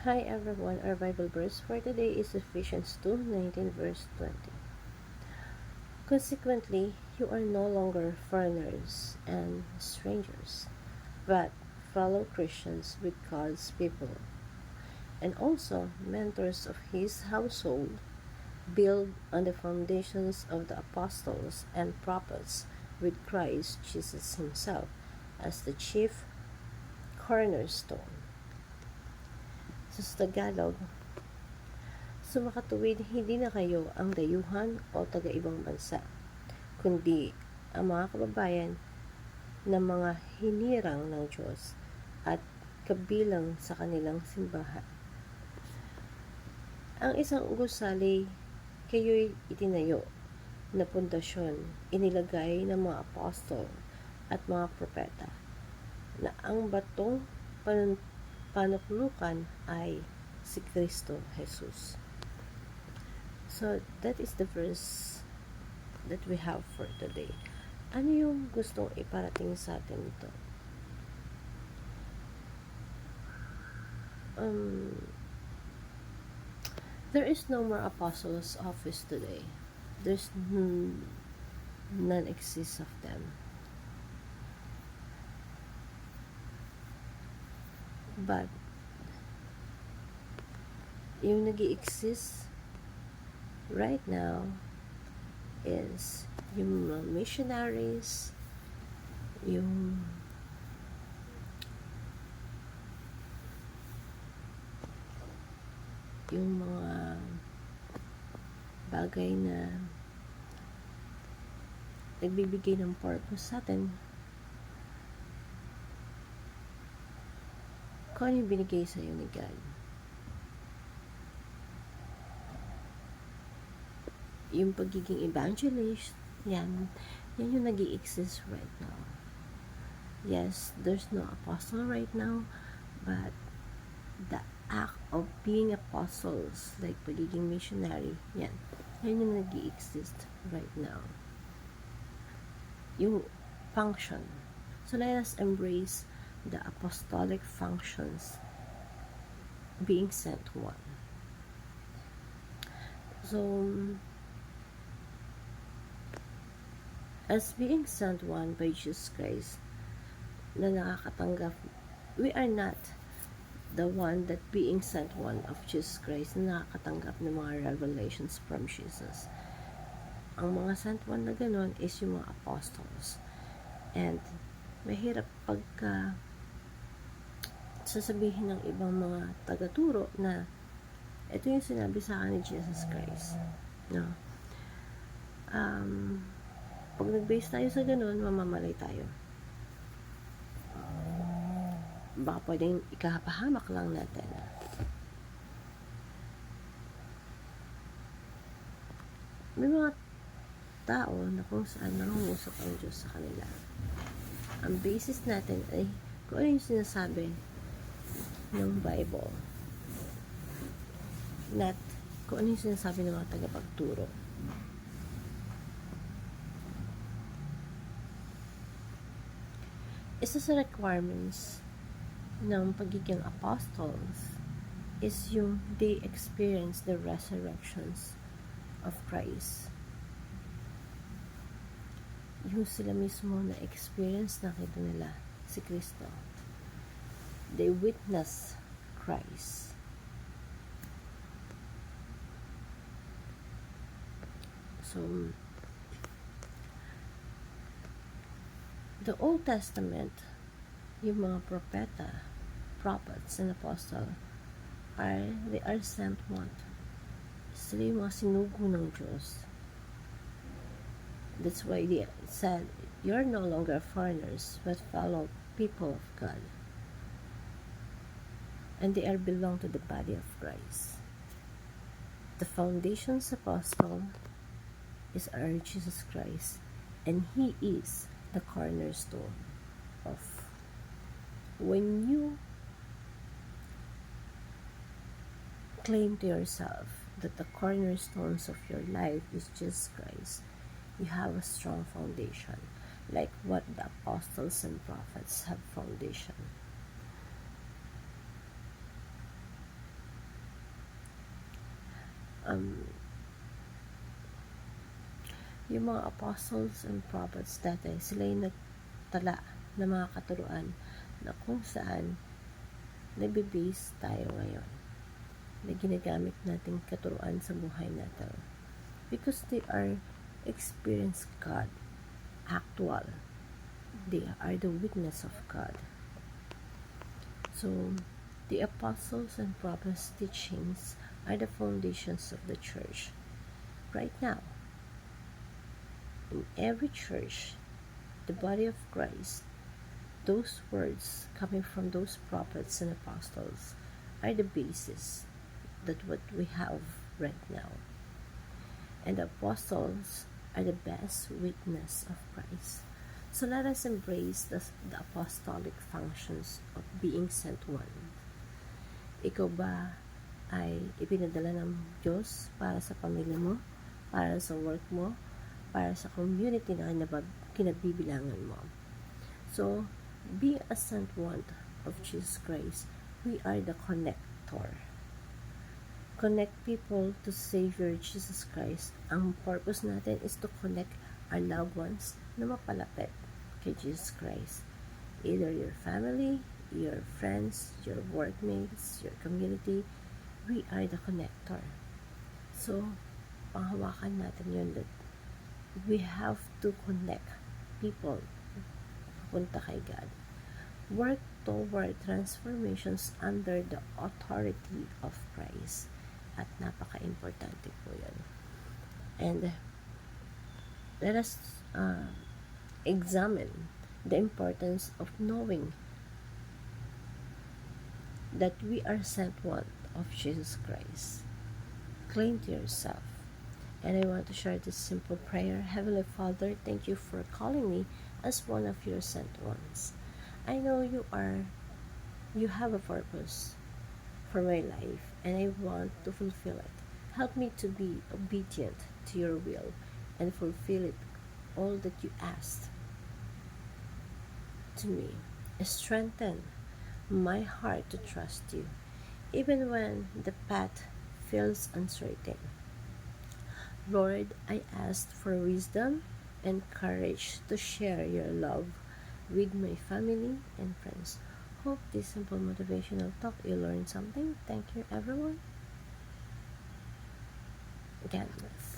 Hi everyone, our Bible verse for today is Ephesians 2:19 verse 20. Consequently, you are no longer foreigners and strangers, but fellow Christians with God's people, and also mentors of His household, built on the foundations of the apostles and prophets, with Christ Jesus Himself as the chief cornerstone. Sa Tagalog, sumakatuwid, hindi na kayo ang dayuhan o taga-ibang bansa, kundi ang mga kababayan na mga hinirang ng Diyos at kabilang sa kanilang simbahan. Ang isang gusali, kayo'y itinayo na pundasyon, inilagay ng mga apostol at mga propeta, na ang batong panuklukan ay si Kristo Jesus. So, that is the verse that we have for today. Ano yung gustong iparating sa atin ito? There is no more apostles' office today. There's none exists of them. But, yung nag-i-exist right now is yung mga missionaries, yung mga bagay na nagbibigay ng purpose sa atin. Kung ano yung binigay sa iyo ni God. Yung pagiging evangelist, yan yung nag-i-exist right now. Yes, there's no apostle right now, but the act of being apostles, like pagiging missionary, yan yung nag-i-exist right now. Yung function. So let us embrace the apostolic functions, being sent one. So, as being sent one by Jesus Christ, na nakakatanggap, we are not the one that being sent one of Jesus Christ na nakakatanggap ng mga revelations from Jesus. Ang mga sent one na ganun is yung mga apostles. And mahirap pagka sasabihin ng ibang mga tagaturo na ito yung sinabi sa akin ni Jesus Christ. No? Pag nag-base tayo sa ganun, mamamalay tayo. Baka pwedeng ikapahamak lang natin. May mga tao na kung saan nangungusap ang Diyos sa kanila. Ang basis natin ay kung ano yung sinasabi ng Bible, not kung ano yung sinasabi ng mga tagapagturo. Isa sa requirements ng pagiging apostles is yung they experience the resurrections of Christ. Yung sila mismo na experience nakita nila si Kristo. They witness Christ. So, the Old Testament, yung mga propeta, prophets, and apostle, they are sent one. Sila yung mga sinugo ng Diyos. That's why they said, you're no longer foreigners, but fellow people of God. And they are belong to the body of Christ. The foundation's apostle is our Jesus Christ, and He is the cornerstone of. When you claim to yourself that the cornerstones of your life is Jesus Christ, you have a strong foundation, like what the apostles and prophets have foundation. Um, yung mga apostles and prophets dati, sila yung nagtala ng mga katuruan na kung saan nagbe-base tayo ngayon, na ginagamit nating katuruan sa buhay natin. Because they are experienced God, actual. They are the witness of God. So, the apostles and prophets' teachings are the foundations of the church. Right now, in every church, the body of Christ, those words coming from those prophets and apostles are the basis that what we have right now. And the apostles are the best witness of Christ. So let us embrace the apostolic functions of being sent one. Ikaw ba ay ipinadala ng Diyos para sa pamilya mo, para sa work mo, para sa community na kinabibilangan mo? So, being a sent one of Jesus Christ, we are the connector. Connect people to Savior Jesus Christ. Ang purpose natin is to connect our loved ones na mapalapit kay Jesus Christ. Either your family, your friends, your workmates, your community, we are the connector. So, panghawakan natin yun that we have to connect people punta kay God. Work toward transformations under the authority of Christ. At napaka-importante po yun. And let us examine the importance of knowing that we are sent one of Jesus Christ. Claim to yourself. And I want to share this simple prayer. Heavenly Father, thank you for calling me as one of your sent ones. I know you have a purpose for my life, and I want to fulfill it. Help me to be obedient to your will and fulfill it all that you asked to me. Strengthen my heart to trust you, even when the path feels uncertain. Lord, I ask for wisdom and courage to share your love with my family and friends. Hope this simple motivational talk you learned something. Thank you, everyone. God bless.